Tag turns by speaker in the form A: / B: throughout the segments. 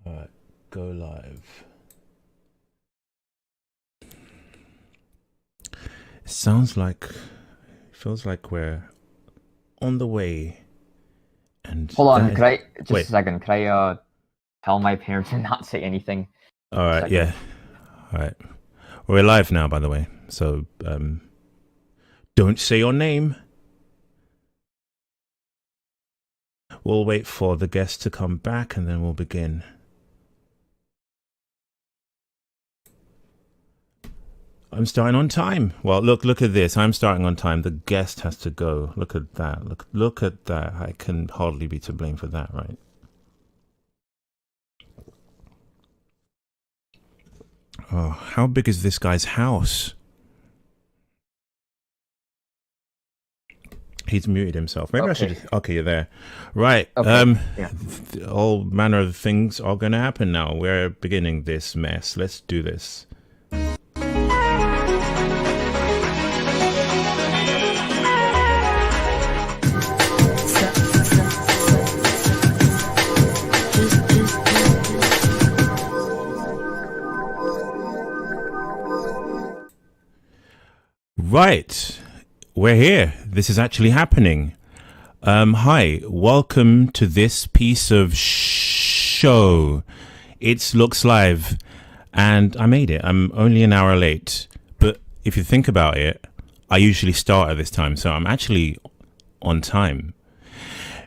A: Alright, go live. It feels like we're on the way. And
B: hold on, a
A: second.
B: Can I tell my parents to not say anything?
A: Alright, yeah. Alright. We're live now, by the way. So don't say your name. We'll wait for the guest to come back and then we'll begin. I'm starting on time. Well, look at this. I'm starting on time. The guest has to go. Look at that. Look at that. I can hardly be to blame for that, right? Oh, how big is this guy's house? He's muted himself. Maybe I should just... Okay, you're there. Right.
B: Okay.
A: All manner of things are going to happen now. We're beginning this mess. Let's do this. Right. We're here. This is actually happening. Hi, welcome to this piece of show. It looks live, and I made it. I'm only an hour late, but if you think about it, I usually start at this time, so I'm actually on time.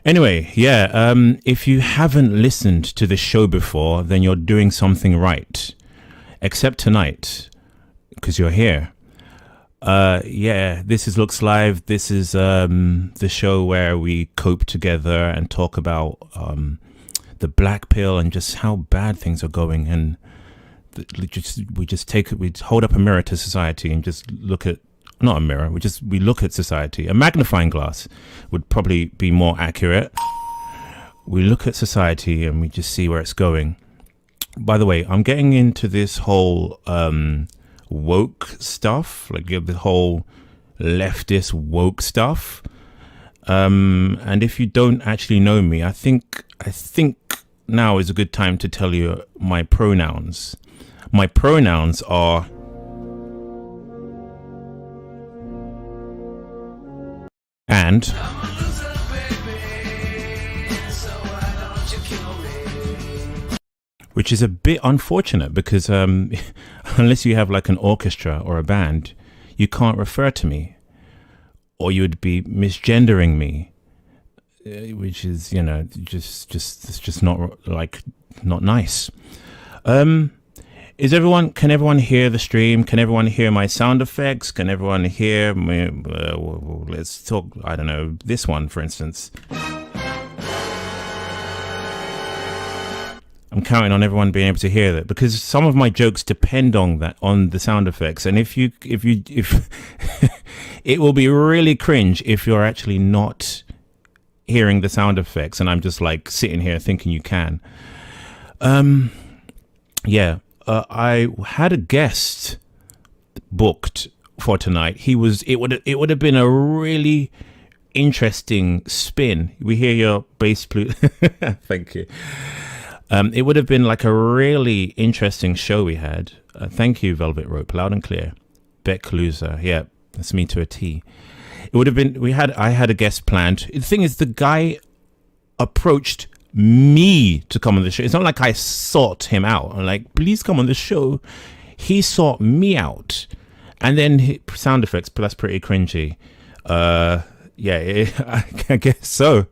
A: Anyway, yeah, if you haven't listened to the show before, then you're doing something right, except tonight, because you're here. Yeah, this is Looks Live. This is the show where we cope together and talk about the black pill and just how bad things are going. And we hold up a mirror to society and just look at, not a mirror, we look at society. A magnifying glass would probably be more accurate. We look at society and we just see where it's going. By the way, I'm getting into this whole woke stuff, like the whole leftist woke stuff, and if you don't actually know me, I think now is a good time to tell you my pronouns. My pronouns are and which is a bit unfortunate because unless you have like an orchestra or a band, you can't refer to me, or you would be misgendering me, which is, you know, it's just not nice. Can everyone hear the stream? Can everyone hear my sound effects? Can everyone hear me? Let's talk, I don't know, this one, for instance. I'm counting on everyone being able to hear that because some of my jokes depend on the sound effects. And if it will be really cringe if you're actually not hearing the sound effects and I'm just like sitting here thinking you can. Yeah, I had a guest booked for tonight. It would have been a really interesting spin. We hear your bass flute. Thank you. It would have been like a really interesting show we had. Thank you, Velvet Rope, loud and clear. Beck Loser, yeah, that's me to a T. It would have been. I had a guest planned. The thing is, the guy approached me to come on the show. It's not like I sought him out. I'm like, please come on the show. He sought me out, and then sound effects. But that's pretty cringy. Yeah, I guess so.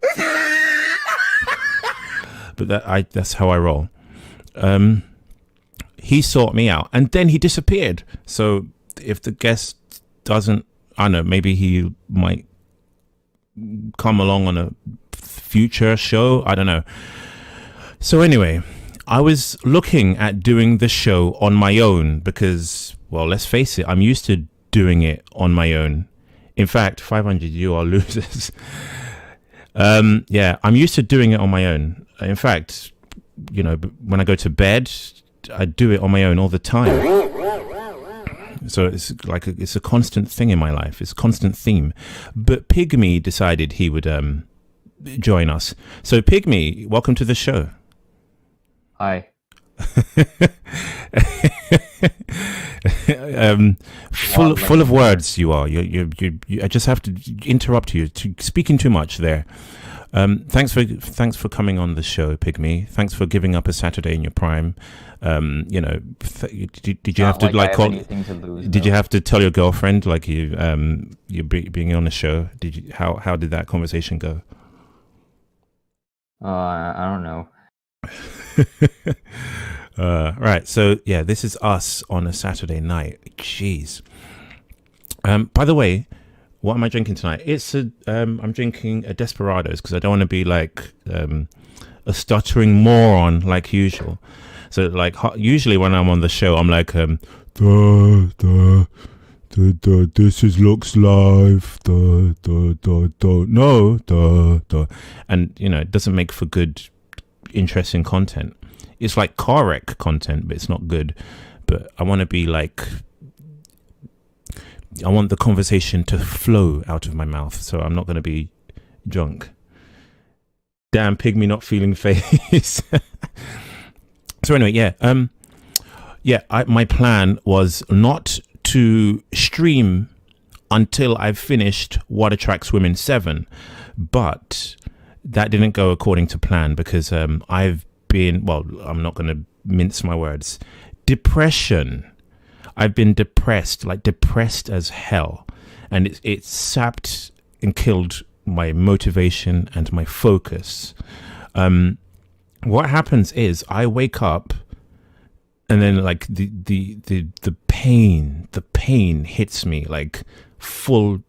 A: But that's how I roll. He sought me out and then he disappeared. So if the guest doesn't, I don't know, maybe he might come along on a future show. I don't know. So anyway, I was looking at doing the show on my own because, well, let's face it, I'm used to doing it on my own. In fact, 500, you are losers. Yeah, I'm used to doing it on my own. In fact, you know, when I go to bed, I do it on my own all the time. So it's like it's a constant thing in my life. It's a constant theme. But Pygmy decided he would join us. So Pygmy, welcome to the show.
B: Hi.
A: Full of words you are. You I just have to interrupt you. Speaking too much there. Thanks for coming on the show, Pygmy. Thanks for giving up a Saturday in your prime. Did you have to like call? Did you have to tell your girlfriend like you're being on the show? How did that conversation go?
B: I don't know.
A: Right. So yeah, this is us on a Saturday night. Jeez. By the way, what am I drinking tonight? I'm drinking a Desperados because I don't want to be like a stuttering moron like usual. So like usually when I'm on the show, I'm like this is Looks Live, no, and it doesn't make for good, interesting content. It's like car wreck content, but it's not good. But I want to be like, I want the conversation to flow out of my mouth, so I'm not going to be drunk. Damn, Pygmy not feeling face. So anyway, my plan was not to stream until I've finished What Attracts Women 7, but that didn't go according to plan because I've been, well, I'm not going to mince my words, depression. I've been depressed as hell, and it sapped and killed my motivation and my focus. What happens is I wake up and then like the pain hits me like full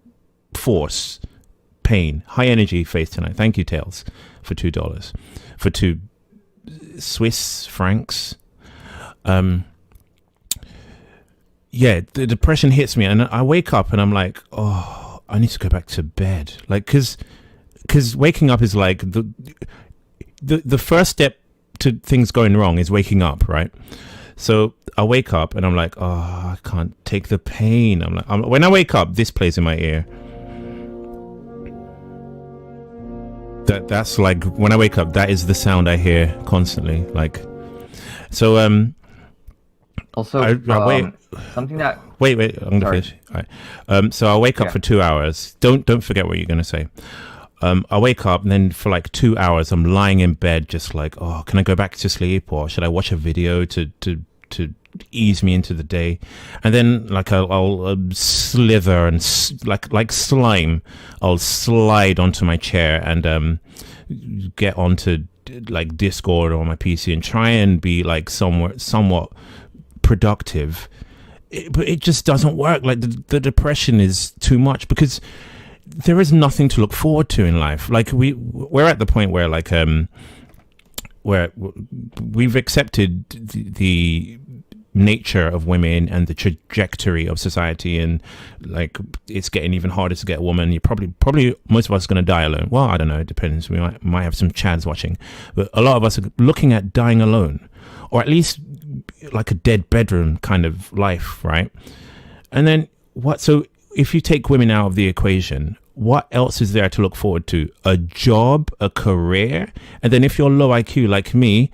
A: force pain. High energy face tonight. Thank you, Tails, for $2 for 2 Swiss francs. Yeah, the depression hits me and I wake up and I'm like, oh, I need to go back to bed. Like, cause waking up is like the first step to things going wrong is waking up, right? So I wake up and I'm like, oh, I can't take the pain. When I wake up, this plays in my ear. That's like when I wake up, that is the sound I hear constantly. Like, so
B: also something that
A: wait, I'm gonna finish. All right. So I'll wake up for 2 hours. Don't forget what you're gonna say. I wake up and then for like 2 hours I'm lying in bed just like, oh, can I go back to sleep or should I watch a video to ease me into the day? And then like I'll slither and like slime, I'll slide onto my chair and get onto like Discord or my PC and try and be like somewhat productive. But it just doesn't work. Like the depression is too much because there is nothing to look forward to in life. Like we're at the point where like where we've accepted the nature of women and the trajectory of society, and like it's getting even harder to get a woman. You're probably most of us are going to die alone. Well, I don't know, it depends. We might have some chads watching, but a lot of us are looking at dying alone, or at least like a dead bedroom kind of life, right? And then what? So if you take women out of the equation, what else is there to look forward to? A job, a career, and then if you're low IQ like me,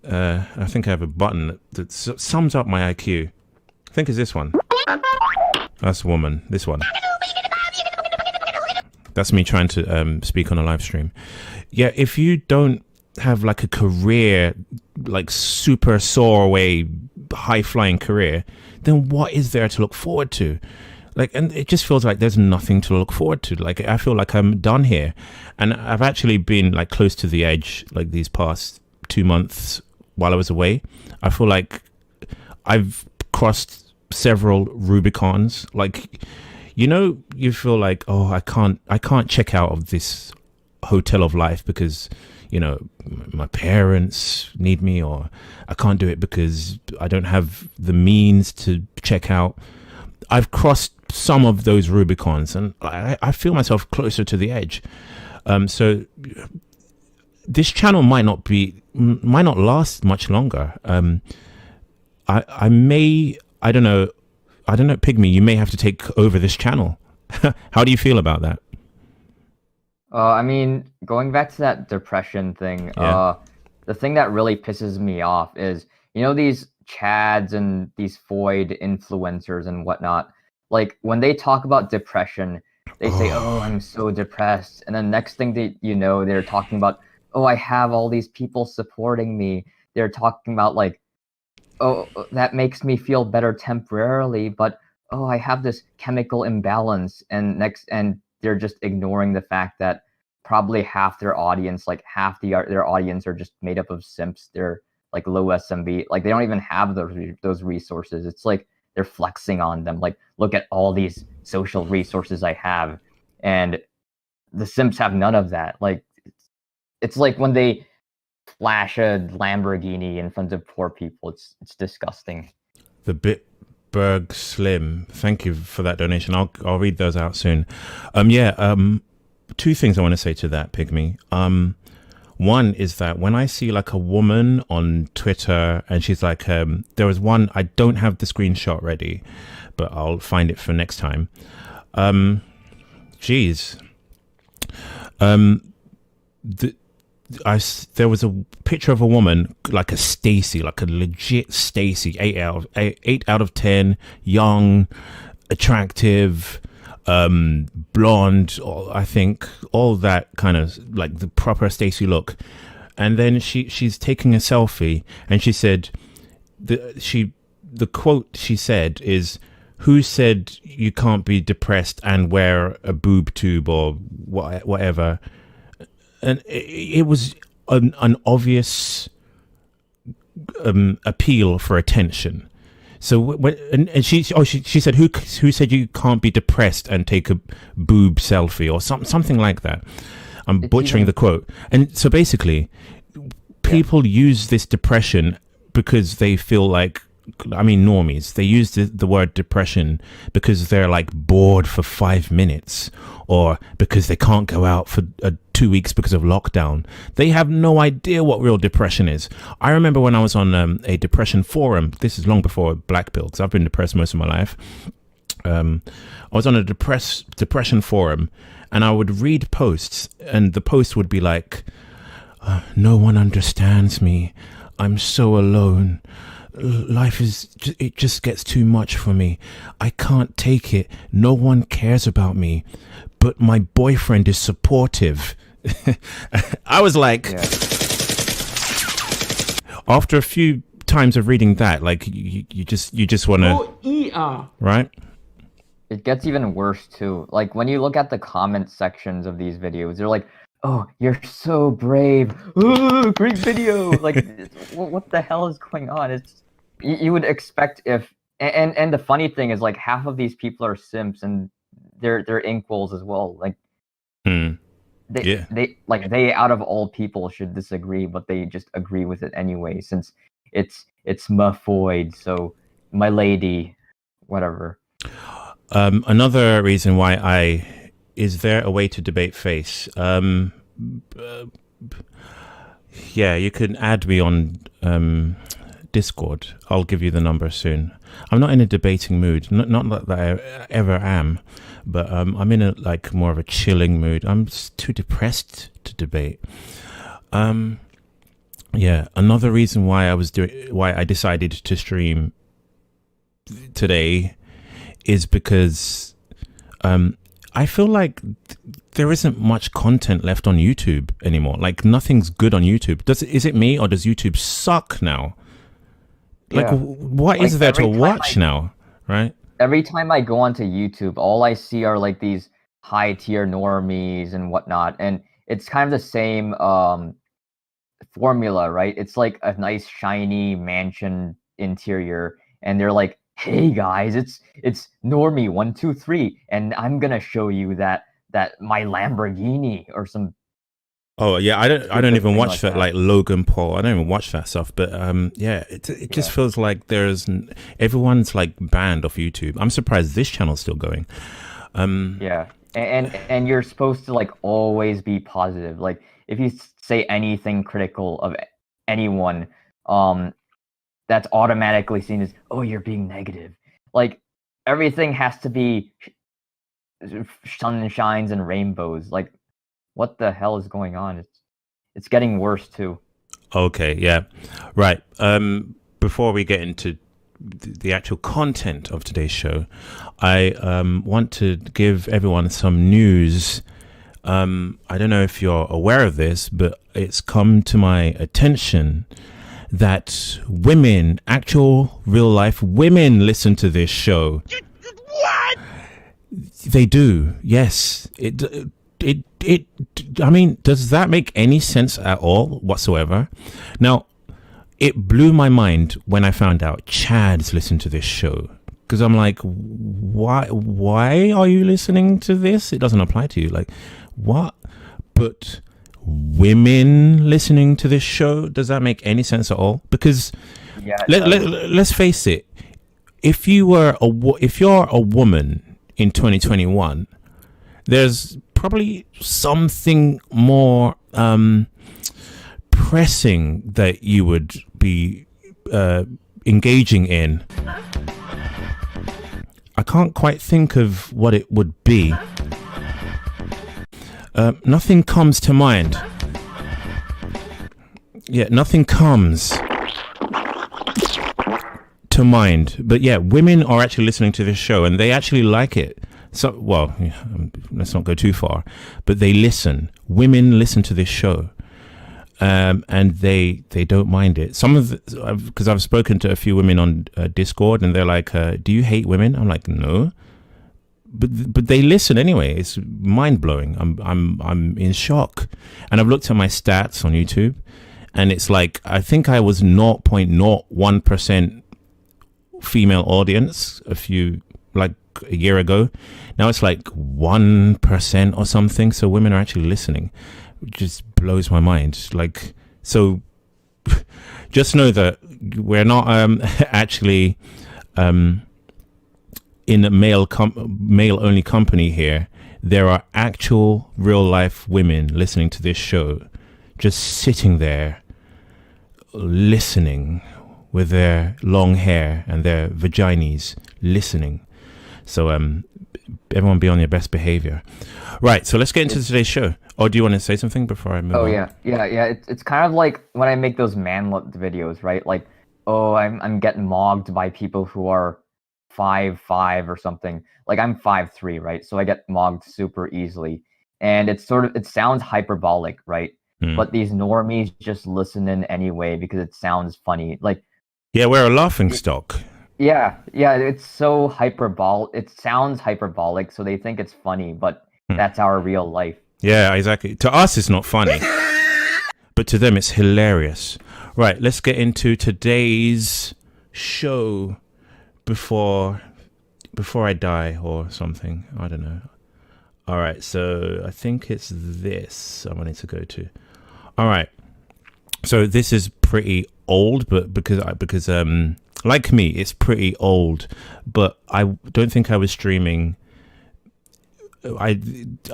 A: I think I have a button that sums up my IQ. I think it's this one. That's a woman. This one. That's me trying to speak on a live stream. Yeah, if you don't have like a career, like super soar away, high flying career, then what is there to look forward to? Like, and it just feels like there's nothing to look forward to. Like, I feel like I'm done here. And I've actually been like close to the edge, like these past 2 months while I was away. I feel like I've crossed several Rubicons. Like, you feel like, oh, I can't check out of this hotel of life because, my parents need me, or I can't do it because I don't have the means to check out. I've crossed some of those Rubicons and I feel myself closer to the edge. So this channel might not last much longer. I don't know, Pygmy, you may have to take over this channel. How do you feel about that?
B: I mean, going back to that depression thing, the thing that really pisses me off is, these Chads and these Void influencers and whatnot. Like when they talk about depression, they say, "Oh, I'm so depressed," and then next thing that they're talking about, "Oh, I have all these people supporting me." They're talking about like, "Oh, that makes me feel better temporarily, but oh, I have this chemical imbalance," and they're just ignoring the fact that probably half their audience, like half their audience, are just made up of simps. They're like low SMB, like they don't even have those resources. It's like they're flexing on them. Like, look at all these social resources I have, and the simps have none of that. Like, it's like when they flash a Lamborghini in front of poor people. It's disgusting.
A: The Bitburg Slim, thank you for that donation. I'll read those out soon. Two things I want to say to that, Pygmy. One is that when I see like a woman on Twitter and she's like, there was one, I don't have the screenshot ready, but I'll find it for next time. There was a picture of a woman, like a Stacy, like a legit Stacy, 8 out of 10, young, attractive, blonde, I think, all that kind of like the proper Stacy look. And then she's taking a selfie, and she said, the quote she said is, "Who said you can't be depressed and wear a boob tube or whatever?" And it was an obvious appeal for attention. So she said, "Who said you can't be depressed and take a boob selfie?" or something like that. I'm butchering the quote. And so basically, people use this depression because they feel like, I mean, normies, they use the word depression because they're like bored for 5 minutes, or because they can't go out for 2 weeks because of lockdown. They have no idea what real depression is. I remember when I was on a depression forum. This is long before Black Pill, because I've been depressed most of my life. I was on a depression forum, and I would read posts, and the post would be like, "No one understands me. I'm so alone. Life it just gets too much for me. I can't take it. No one cares about me, but my boyfriend is supportive." I was like, after a few times of reading that, like you just want to, right?
B: It gets even worse too. Like when you look at the comment sections of these videos, they're like, "Oh, you're so brave. Ooh, great video." Like, what the hell is going on? It's you would expect if, and the funny thing is, like, half of these people are simps, and they're inkwells as well. Like, they out of all people should disagree, but they just agree with it anyway, since it's my void. So my lady, whatever.
A: Another reason why is there a way to debate Face? You can add me on Discord. I'll give you the number soon. I'm not in a debating mood. Not that I ever am, but I'm in a like more of a chilling mood. I'm just too depressed to debate. Another reason why I decided to stream today is because I feel like there isn't much content left on YouTube anymore. Like, nothing's good on YouTube. Is it me, or does YouTube suck now? Like, what is there to watch now, right?
B: Every time I go onto YouTube, all I see are like these high tier normies and whatnot, and it's kind of the same formula, right? It's like a nice shiny mansion interior, and they're like, "Hey guys, it's Normie 123, and I'm gonna show you that my Lamborghini," or some.
A: Oh yeah, I don't even watch that, like Logan Paul. I don't even watch that stuff. But it just feels like everyone's like banned off YouTube. I'm surprised this channel's still going.
B: And you're supposed to like always be positive. Like, if you say anything critical of anyone, that's automatically seen as, "Oh, you're being negative." Like, everything has to be sunshines and rainbows. Like, what the hell is going on? It's getting worse too.
A: Okay, yeah. Right. Before we get into the actual content of today's show, I want to give everyone some news. I don't know if you're aware of this, but it's come to my attention that women, actual real life women, listen to this show. What? They do. Yes. I mean, does that make any sense at all whatsoever? Now, it blew my mind when I found out Chads listen to this show. Because I'm like, why are you listening to this? It doesn't apply to you. Like, what? But women listening to this show, does that make any sense at all? Because let's face it, if you're a woman in 2021, there's probably something more pressing that you would be engaging in. I can't quite think of what it would be. Nothing comes to mind. Yeah, nothing comes to mind. But yeah, women are actually listening to this show and they actually like it. So, well, let's not go too far, but they listen. Women listen to this show, and they don't mind it. Because I've spoken to a few women on Discord, and they're like, "Do you hate women?" I'm like, "No," but they listen anyway. It's mind blowing. I'm in shock, and I've looked at my stats on YouTube, and it's like I think I was 0.01% female audience a year ago. Now it's like 1% or something. So women are actually listening, which just blows my mind. Like, so just know that we're not actually in a male only company here. There are actual real life women listening to this show, just sitting there listening with their long hair and their vaginas listening. So everyone be on your best behavior. Right, so let's get into today's show. Or do you want to say something before I move on?
B: Yeah. It's kind of like when I make those manlet videos, right? Like, oh, I'm getting mogged by people who are 5'5" or something. Like I'm 5'3", right? So I get mogged super easily. And it sounds hyperbolic, right? But these normies just listen in anyway because it sounds funny. Like,
A: yeah, we're a laughing stock.
B: Yeah, it's so hyperbolic. It sounds hyperbolic, so they think it's funny, but that's our real life.
A: Yeah, exactly. To us, it's not funny, but to them, it's hilarious. Right, let's get into today's show before I die or something. I don't know. All right, so I think it's this I wanted to go to. All right, so this is pretty old, but because like me, it's pretty old, but I don't think I was streaming. I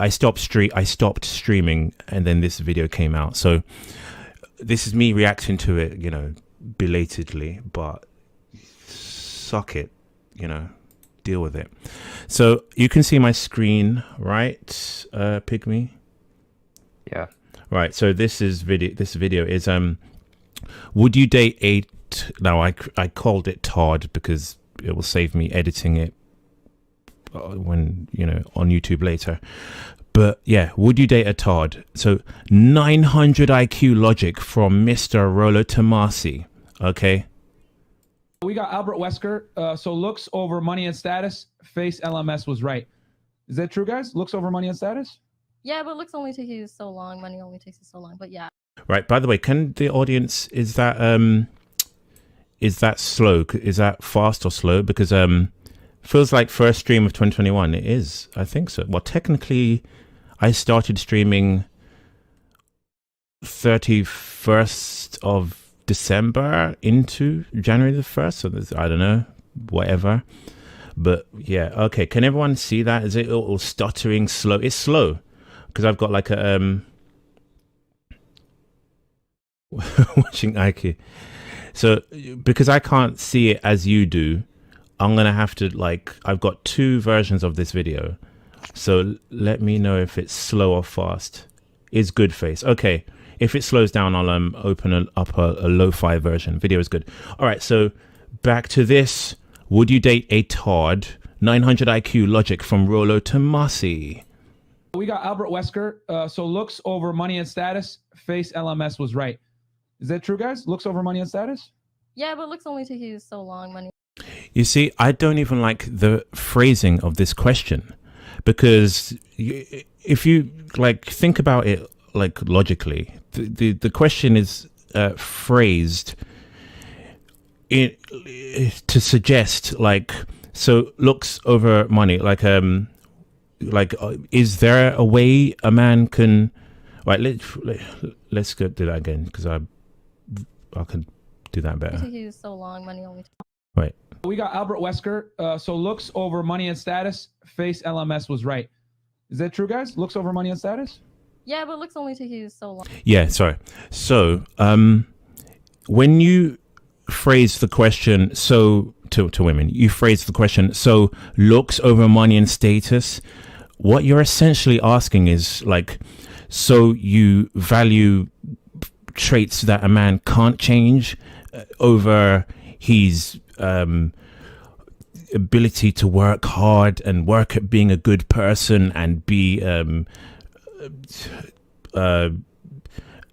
A: stopped streaming, and then this video came out. So this is me reacting to it, belatedly, but suck it, deal with it. So you can see my screen, right, Pygmy?
B: Yeah.
A: Right. So this video is would you date a now I called it Todd because it will save me editing it when on YouTube later. But yeah, would you date a Todd? So 900 IQ logic from Mr. Rolo Tomasi. Okay.
C: We got Albert Wesker. So looks over money and status. FACEandLMS was right. Is that true, guys? Looks over money and status?
D: Yeah, but looks only takes you so long. Money only takes you so long. But yeah.
A: Right. By the way, can the audience is that slow? Is that fast or slow? Because feels like first stream of 2021. It is. I think so. Well, technically, I started streaming 31st of December into January the 1st. So there's, I don't know, whatever. But yeah, okay. Can everyone see that? Is it all stuttering slow? It's slow because I've got like a watching IQ. So because I can't see it as you do, I'm gonna have to I've got two versions of this video. So let me know if it's slow or fast. Is good face. Okay. If it slows down, I'll open up a lo-fi version. Video is good. All right, so back to this. Would you date a Todd? 900 IQ logic from Rollo Tomasi.
C: We got Albert Wesker. So looks over money and status. FACEandLMS was right. Is that true, guys? Looks over money and status?
D: Yeah, but looks only take you so long. Money.
A: You see, I don't even like the phrasing of this question, because if you like think about it like logically, the question is phrased to suggest like, so looks over money, like is there a way a man can, right? Let's go do that again, because I can do that better.
D: It take you so long. Money only.
A: Right.
C: We got Albert Wesker. So looks over money and status. FACEandLMS was right. Is that true, guys? Looks over money and status?
D: Yeah, but looks only take you so long.
A: Yeah, sorry. So when you phrase the question, so to women, you phrase the question, so looks over money and status, what you're essentially asking is like, so you value traits that a man can't change over his ability to work hard and work at being a good person and be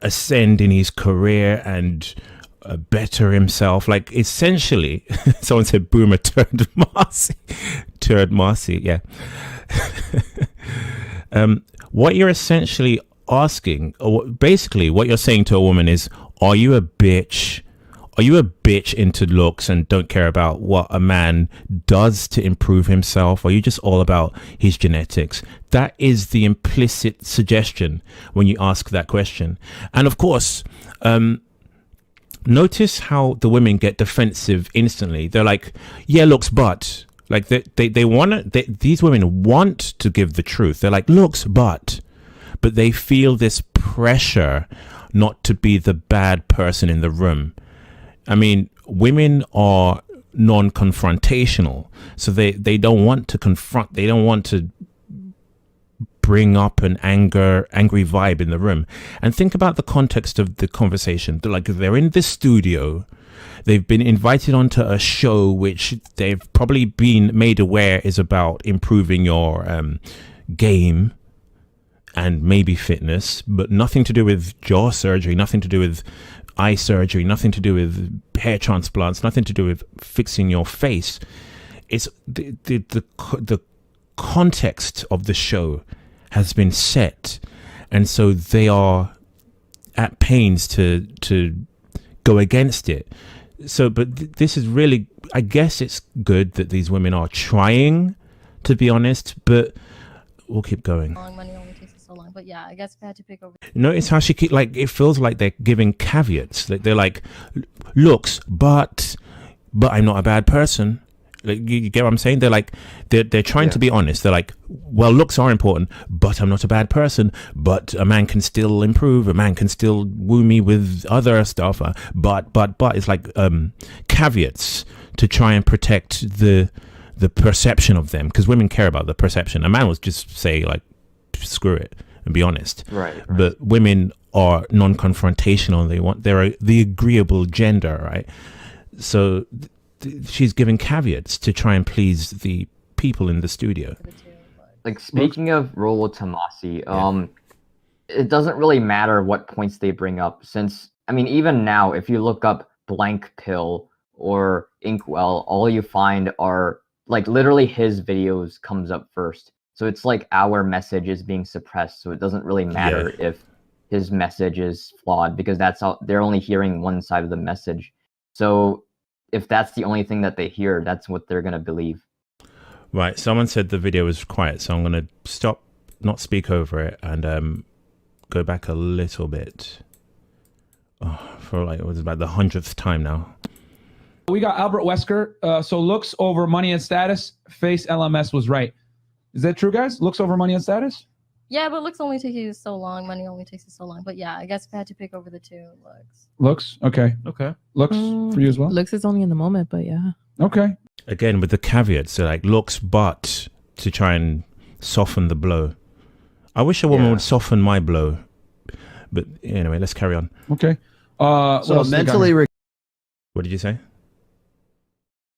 A: ascend in his career and better himself. Like essentially, someone said boomer turned Marcy. Yeah. What you're essentially asking, or basically what you're saying to a woman is, are you a bitch? Are you a bitch into looks and don't care about what a man does to improve himself? Or are you just all about his genetics? That is the implicit suggestion when you ask that question. And of course, notice how the women get defensive instantly. They're like, yeah, looks, but like they want to, these women want to give the truth. They're like, looks, but they feel this pressure not to be the bad person in the room. I mean, women are non-confrontational, so they don't want to confront. They don't want to bring up an angry vibe in the room. And think about the context of the conversation. They're in this studio. They've been invited onto a show which they've probably been made aware is about improving your game and maybe fitness, but nothing to do with jaw surgery, nothing to do with eye surgery, nothing to do with hair transplants, nothing to do with fixing your face. It's the context of the show has been set, and so they are at pains to go against it. So, but this is really, I guess it's good that these women are trying to be honest, but we'll keep going.
D: Long. Money only takes so long. But yeah, I guess if I had to pick over.
A: Notice how she keep like, it feels like they're giving caveats. Like they're like, looks, but I'm not a bad person. Like you get what I'm saying? They're like, they're trying to be honest. They're like, well, looks are important, but I'm not a bad person. But a man can still improve. A man can still woo me with other stuff. But it's like caveats to try and protect the perception of them, because women care about the perception. A man will just say like, screw it and be honest.
B: Right.
A: But women are non-confrontational. They're the agreeable gender, right? So she's giving caveats to try and please the people in the studio.
B: Like speaking of Rollo Tomasi, it doesn't really matter what points they bring up, since I mean even now if you look up blank pill or inkwell, all you find are like literally his videos comes up first. So it's like our message is being suppressed, so it doesn't really matter if his message is flawed, because that's how they're only hearing one side of the message. So if that's the only thing that they hear, that's what they're going to believe.
A: Right. Someone said the video was quiet, so I'm going to stop, not speak over it, and go back a little bit. For like, it was about the 100th time now.
C: We got Albert Wesker. So looks over money and status. FACEandLMS was right. Is that true, guys? Looks over money and status?
D: Yeah, but looks only take you so long. Money only takes you so long. But yeah, I guess if I had to pick over the two, looks.
C: Looks? Okay. Looks for you as well?
E: Looks is only in the moment, but yeah.
C: Okay.
A: Again, with the caveats, so like looks, but to try and soften the blow. I wish a woman would soften my blow, But anyway, let's carry on.
C: Okay.
E: So mentally,
A: What did you say?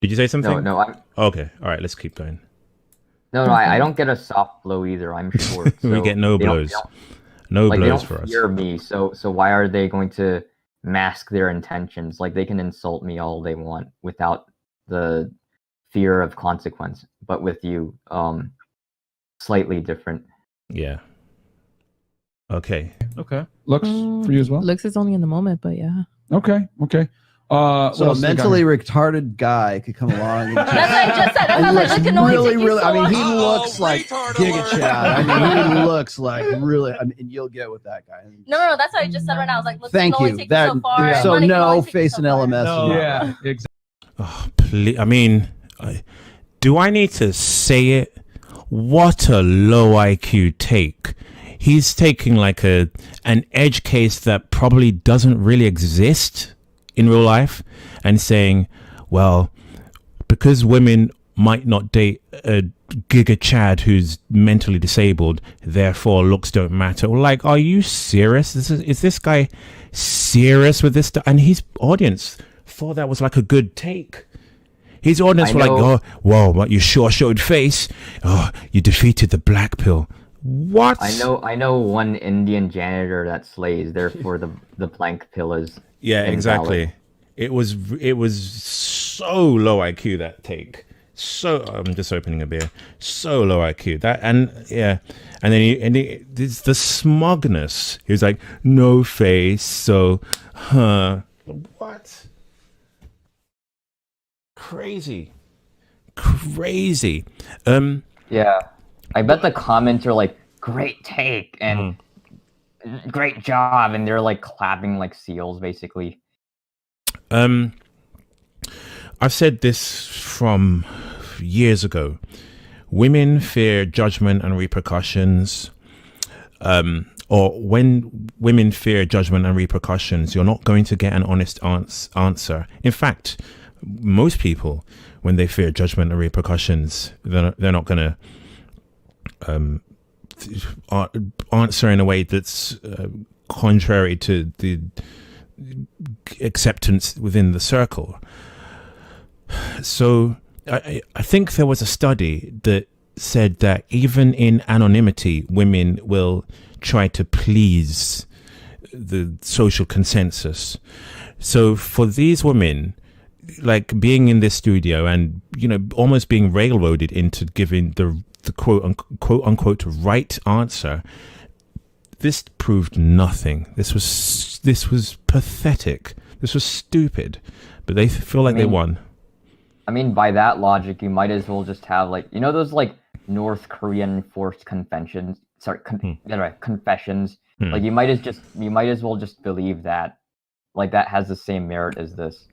A: Did you say something?
B: No, I'm
A: Okay. All right. Let's keep going.
B: no, I don't get a soft blow either. I'm short.
A: We
B: so
A: get no
B: they don't-
A: blows.
B: they don't-
A: No
B: Like they
A: blows
B: don't
A: for us.
B: fear me, so why are they going to mask their intentions? Like they can insult me all they want without the fear of consequence. But with you, slightly different.
A: Yeah. Okay.
C: Okay. Looks for you as well.
F: Looks is only in the moment, but yeah.
C: Okay. Okay. What
E: so a
C: else do we got
E: mentally
C: here?
E: retarded guy could come along. And
D: That's what I just said.
E: and
D: I was like,
E: looks
D: it can only
E: really,
D: take you
E: really.
D: so
E: I mean, he
D: long.
E: looks like Giga Chad. I mean, he looks like really. I mean, and you'll get with that guy.
D: No, that's what I just said right now. I was like, look,
E: Thank
D: it can only
E: you.
D: take
E: That
D: you so far.
E: so
D: money can
E: no
D: only take you
E: face
D: so
E: and
D: far.
E: LMS.
C: No. Yeah. Exactly.
A: Oh, please. I mean, do I need to say it? What a low IQ take. He's taking like an edge case that probably doesn't really exist in real life and saying, well, because women might not date a Giga Chad who's mentally disabled, therefore looks don't matter. Like, are you serious? Is this guy serious with this stuff? And his audience thought that was like a good take. His audience were like, oh, whoa, what, you sure showed face. Oh, you defeated the black pill. What?
B: I know one Indian janitor that slays, therefore the blank pill is
A: Yeah,
B: invalid.
A: exactly. It was so low IQ, that take. So I'm just opening a beer. So low IQ that, and yeah, and then it's the smugness. He was like, no face. So, what? Crazy.
B: Yeah, I bet the comments are like, great take and great job, and they're like clapping like seals, basically.
A: I've said this from years ago. Women fear judgment and repercussions. Or when women fear judgment and repercussions, you're not going to get an honest answer. In fact, most people, when they fear judgment and repercussions, they're not going to answer in a way that's contrary to the acceptance within the circle. So I think there was a study that said that even in anonymity, women will try to please the social consensus. So for these women, like being in this studio and, you know, almost being railroaded into giving the quote unquote right answer, this proved nothing. This was pathetic. This was stupid, but they feel like they won.
B: I mean, by that logic, you might as well just have like, you know, those like North Korean forced confessions. Confessions. Like you might as well just believe that, like that has the same merit as this.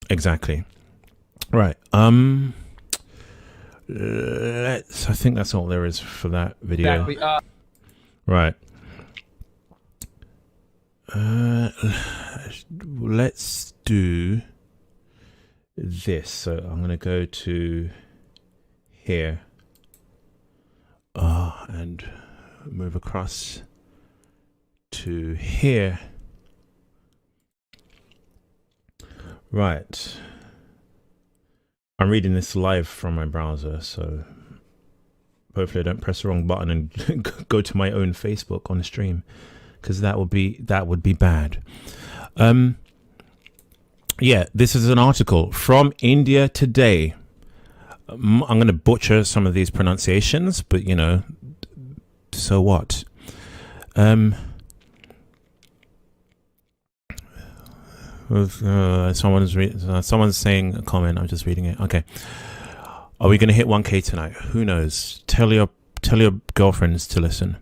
A: Exactly. Right. I think that's all there is for that video.
C: Exactly.
A: Right. Let's do this. So I'm going to go to here. And move across to here. Right. I'm reading this live from my browser, so hopefully I don't press the wrong button and go to my own Facebook on the stream, because that would be bad. Yeah, this is an article from India Today. I'm going to butcher some of these pronunciations, but you know, so what? Someone's saying a comment. I'm just reading it. Okay. Are we going to hit 1K tonight? Who knows? Tell your girlfriends to listen.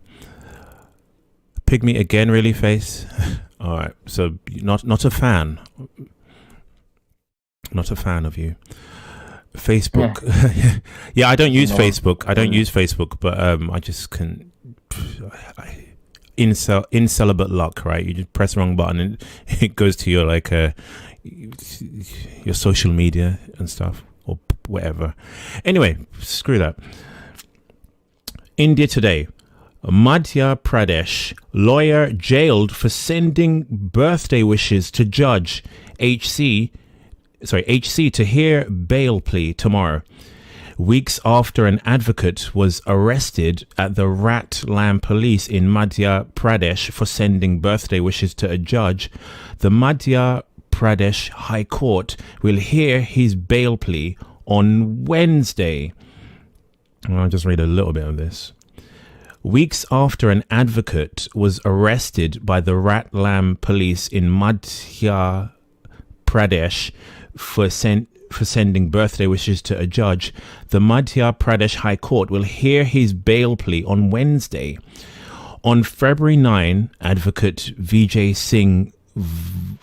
A: Pygmy again, really, Face? All right. So not a fan. Not a fan of you. Facebook. Yeah, I don't use Facebook. But I just can. Incelibate luck, right? You just press the wrong button and it goes to your your social media and stuff or whatever. Anyway, screw that. India Today. Madhya Pradesh lawyer jailed for sending birthday wishes to judge HC to hear bail plea tomorrow. Weeks after an advocate was arrested at the Ratlam police in Madhya Pradesh for sending birthday wishes to a judge, the Madhya Pradesh High Court will hear his bail plea on Wednesday. I'll just read a little bit of this. Weeks after an advocate was arrested by the Ratlam police in Madhya Pradesh for sending birthday wishes to a judge, the Madhya Pradesh High Court will hear his bail plea on Wednesday. On February 9, advocate Vijay Singh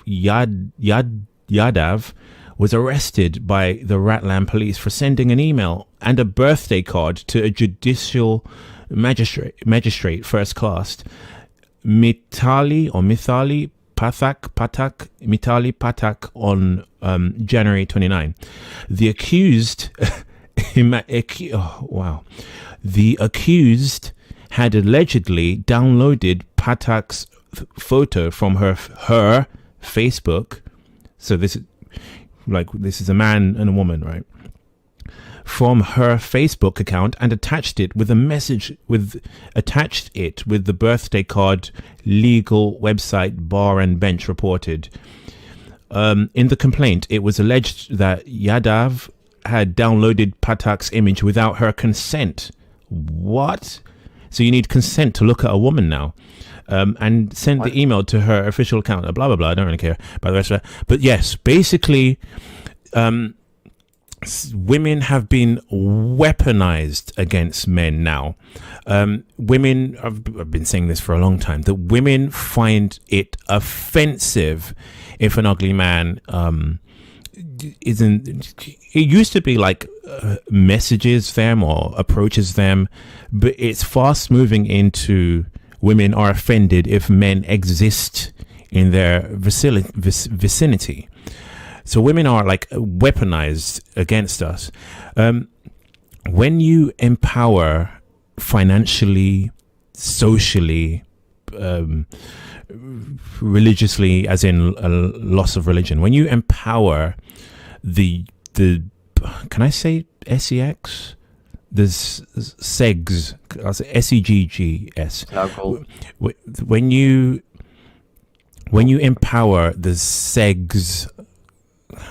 A: Yadav was arrested by the Ratlam police for sending an email and a birthday card to a judicial magistrate first class, Mitali Pathak on January 29. The accused The accused had allegedly downloaded Pathak's photo from her Facebook. So this is a man and a woman, right? From her Facebook account and attached it with the birthday card. Legal website Bar and Bench reported. In the complaint, it was alleged that Yadav had downloaded Pathak's image without her consent. What? So you need consent to look at a woman now. And sent the email to her official account. Blah blah blah. I don't really care about the rest of that. But yes, basically, women have been weaponized against men now. Women, I've been saying this for a long time, that women find it offensive if an ugly man isn't. It used to be like messages them or approaches them, but it's fast moving into women are offended if men exist in their vicinity. So women are like weaponized against us. When you empower financially, socially, religiously, as in a loss of religion, when you empower the can I say sex? There's segs, seggs. When you empower the segs,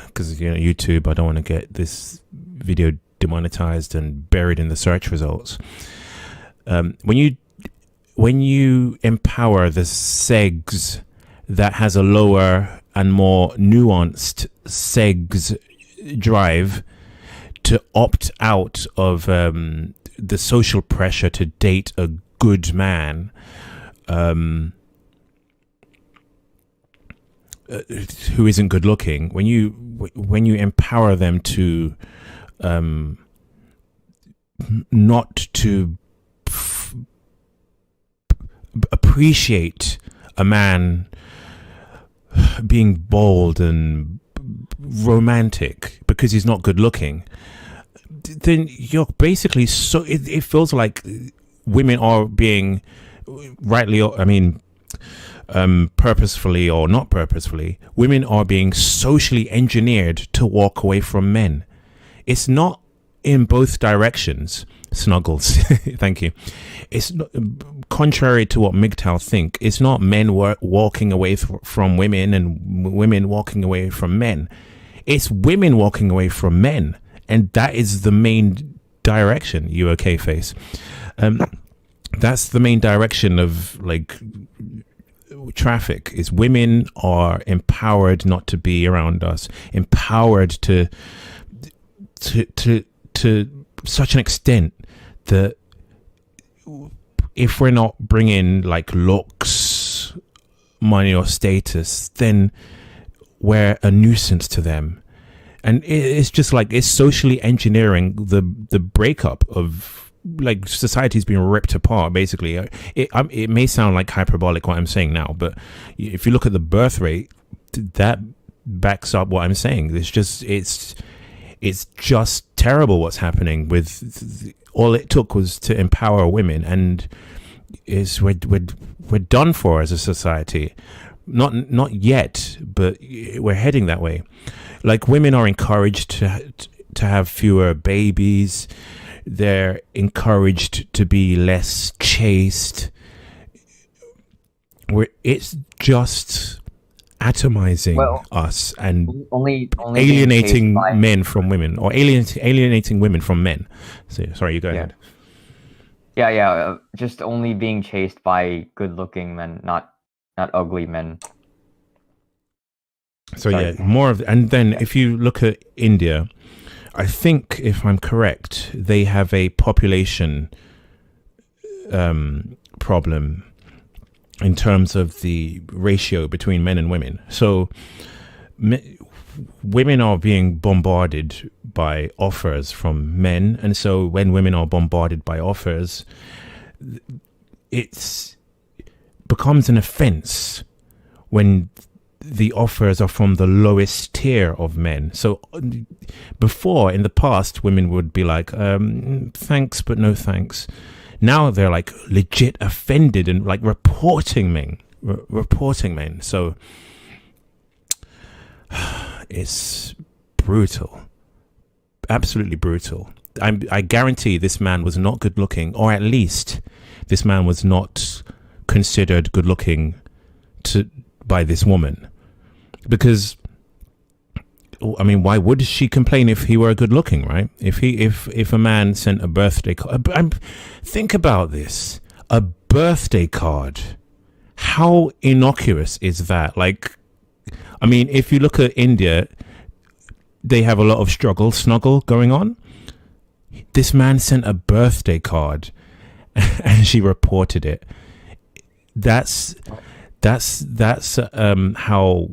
A: because YouTube, I don't want to get this video demonetized and buried in the search results. When you empower the segs that has a lower and more nuanced segs drive to opt out of the social pressure to date a good man, who isn't good looking, when you empower them to not to appreciate a man being bold and romantic because he's not good looking, then you're basically it feels like women are being purposefully or not purposefully, women are being socially engineered to walk away from men. It's not in both directions. Snuggles. Thank you. It's not, contrary to what MGTOW think, it's not men walking away from women and women walking away from men. It's women walking away from men. And that is the main direction. You okay, Face? That's the main direction of like traffic. Is women are empowered not to be around us, empowered to such an extent that if we're not bringing like looks, money or status, then we're a nuisance to them. And it's just like, it's socially engineering the breakup of like society's being ripped apart. Basically, it may sound like hyperbolic what I'm saying now, but if you look at the birth rate, that backs up what I'm saying. It's just terrible what's happening with all it took was to empower women. And is we're done for as a society. Not yet, but we're heading that way. Like, women are encouraged to have fewer babies. They're encouraged to be less chaste. It's just atomizing us and
B: only
A: alienating men from women, or alienating women from men. So, sorry, you go ahead.
B: Yeah. Just only being chased by good-looking men, not ugly men.
A: So
B: Sorry.
A: more of, and then if you look at India, I think, if I'm correct, they have a population problem in terms of the ratio between men and women. So women are being bombarded by offers from men, and so when women are bombarded by offers, it becomes an offense when the offers are from the lowest tier of men. So before, in the past, women would be like, thanks, but no thanks. Now they're like legit offended and like reporting men. So it's brutal, absolutely brutal. I guarantee this man was not good looking, or at least this man was not considered good looking by this woman. Because, I mean, why would she complain if he were good looking, right? If a man sent a birthday card, think about this, a birthday card. How innocuous is that? Like, I mean, if you look at India, they have a lot of snuggle going on. This man sent a birthday card and she reported it. That's how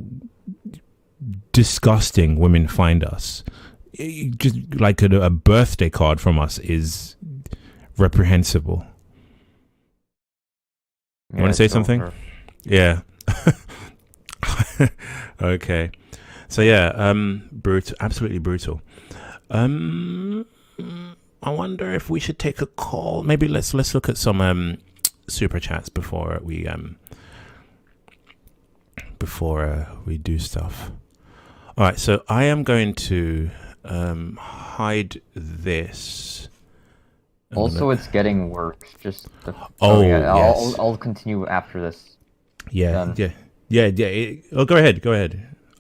A: disgusting women find us. Just like a birthday card from us is reprehensible. You want to say something?
B: Sure.
A: Yeah. Okay. So yeah, brutal, absolutely brutal. I wonder if we should take a call. Maybe let's look at some super chats before we do stuff. All right, so I am going to hide this.
B: Also, it's getting worse. Just
A: yes.
B: I'll continue after this.
A: Yeah. Oh, go ahead.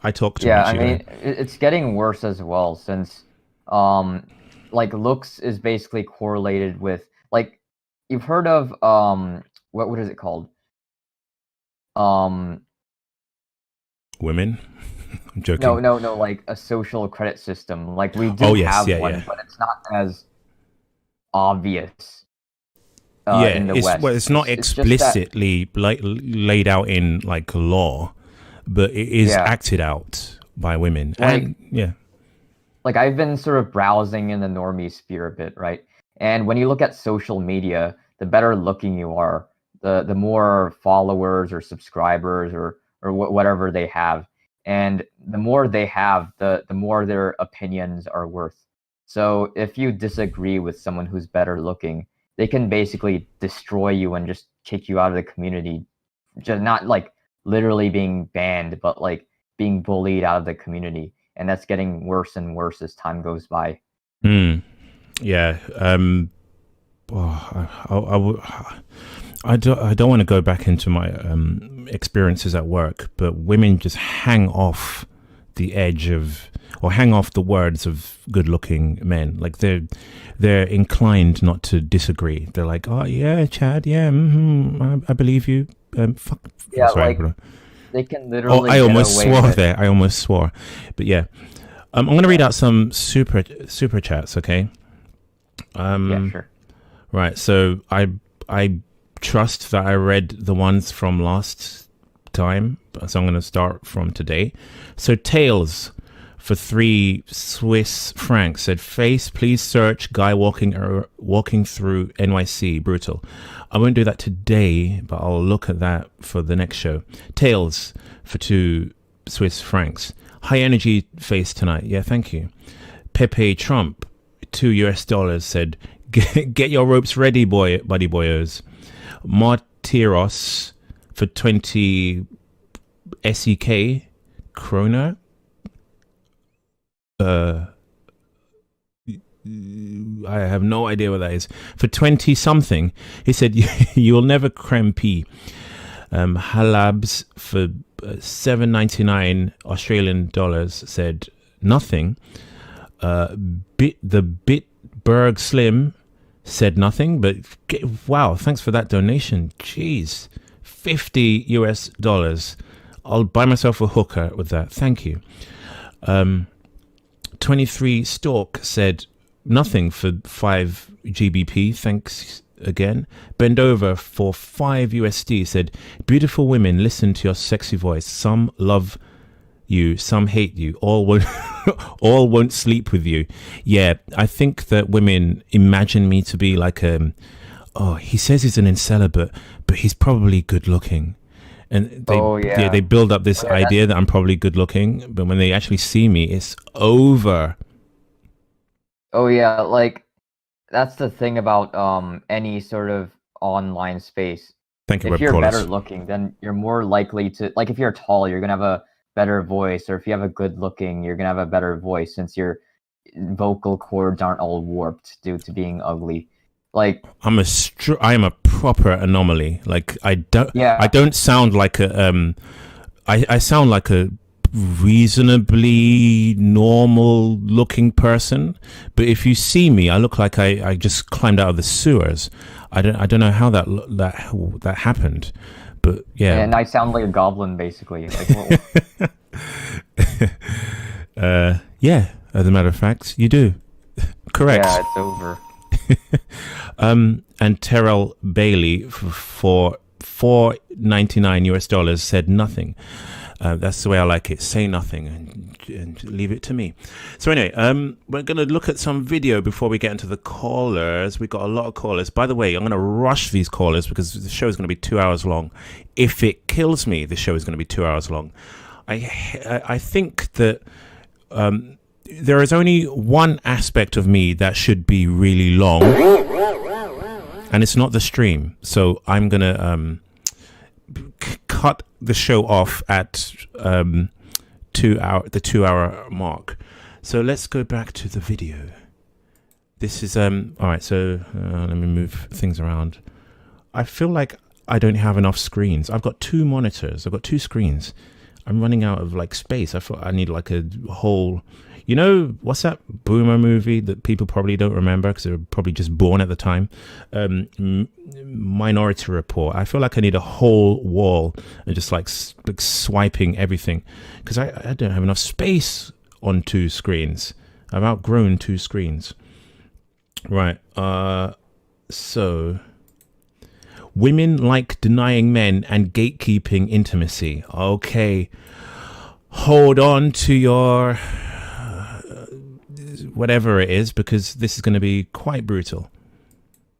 A: I talk too much.
B: I mean, it's getting worse as well, since like looks is basically correlated with, like, you've heard of what is it called?
A: Women. I'm joking.
B: No, like a social credit system. Like, we do have one, but it's not as obvious. In the West.
A: It's not explicitly laid out in like law, but it is acted out by women.
B: Like,
A: and
B: like, I've been sort of browsing in the normie sphere a bit, right? And when you look at social media, the better looking you are, the more followers or subscribers or whatever they have. And the more they have, the more their opinions are worth. So if you disagree with someone who's better looking, they can basically destroy you and just kick you out of the community. Just not like literally being banned, but like being bullied out of the community. And that's getting worse and worse as time goes by.
A: Yeah. I don't want to go back into my experiences at work, but women just hang off the edge of, or hang off the words of good-looking men. Like, they're inclined not to disagree. They're like, oh yeah, Chad, yeah, I believe you. Fuck.
B: Yeah,
A: sorry,
B: like, they can literally.
A: I almost swore there. I almost swore, but yeah. I'm going to read out some super chats. Okay.
B: Yeah, sure.
A: Right. So I trust that I read the ones from last time, so I'm going to start from today. So Tails for 3 Swiss francs said, Face, please search guy walking through NYC, brutal. I won't do that today, but I'll look at that for the next show. Tails for 2 Swiss francs. High energy face tonight. Yeah, thank you. Pepe Trump, $2 said, get your ropes ready, buddy boyos. Martiros for 20 SEK kroner. I have no idea what that is. For 20 something, he said, "You'll never crempe." Halabs for 7.99 Australian dollars said nothing. The Bitburg Slim said nothing, but wow, thanks for that donation. Jeez, $50 US. I'll buy myself a hooker with that. Thank you. 23 Stork said nothing for 5 GBP. Thanks again. Bend Over for 5 USD said, "Beautiful women, listen to your sexy voice. Some love you, some hate you. All won't sleep with you." Yeah, I think that women imagine me to be like oh, he says he's an incelibate, but he's probably good looking. And they build up this idea that I'm probably good looking, but when they actually see me, it's over.
B: Oh yeah, like that's the thing about any sort of online space.
A: Thank you.
B: If you're better looking, then you're more likely to, like, if you're tall, you're gonna have a better voice, or if you have a good looking, you're gonna have a better voice, since your vocal cords aren't all warped due to being ugly. Like
A: I am a proper anomaly. Like I don't sound like a I sound like a reasonably normal looking person, but if you see me, I look like I just climbed out of the sewers. I don't know how that happened, but yeah.
B: And I sound like a goblin, basically. Like,
A: yeah. As a matter of fact, you do. Correct.
B: Yeah, it's over.
A: And Terrell Bailey for $4.99 US said nothing. That's the way I like it. Say nothing and leave it to me. So anyway, we're going to look at some video before we get into the callers. We got a lot of callers. By the way, I'm going to rush these callers because the show is going to be 2 hours long. If it kills me, the show is going to be 2 hours long. I think that there is only one aspect of me that should be really long, and it's not the stream. So I'm going to cut the show off at the 2 hour mark. So let's go back to the video. This is all right. So let me move things around. I feel like I don't have enough screens. I've got 2 monitors. I've got 2 screens. I'm running out of like space. I thought I need like a whole. You know, what's that boomer movie that people probably don't remember because they were probably just born at the time? Minority Report. I feel like I need a whole wall and just like swiping everything because I don't have enough space on 2 screens. I've outgrown 2 screens. Right. So women like denying men and gatekeeping intimacy. Okay. Hold on to your whatever it is, because this is going to be quite brutal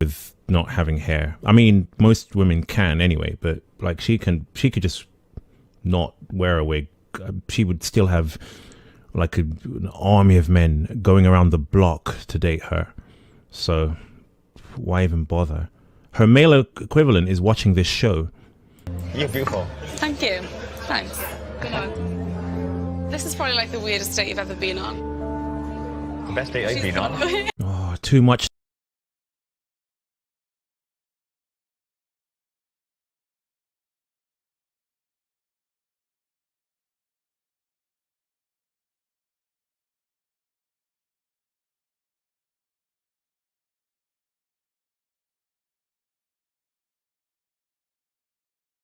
A: with not having hair. I mean, most women can anyway, but like she could just not wear a wig. She would still have like an army of men going around the block to date her. So why even bother? Her male equivalent is watching this show.
F: You're beautiful.
G: Thank you. Thanks. This is probably like the weirdest date you've ever been on.
F: The best date I've been on.
A: Oh, too much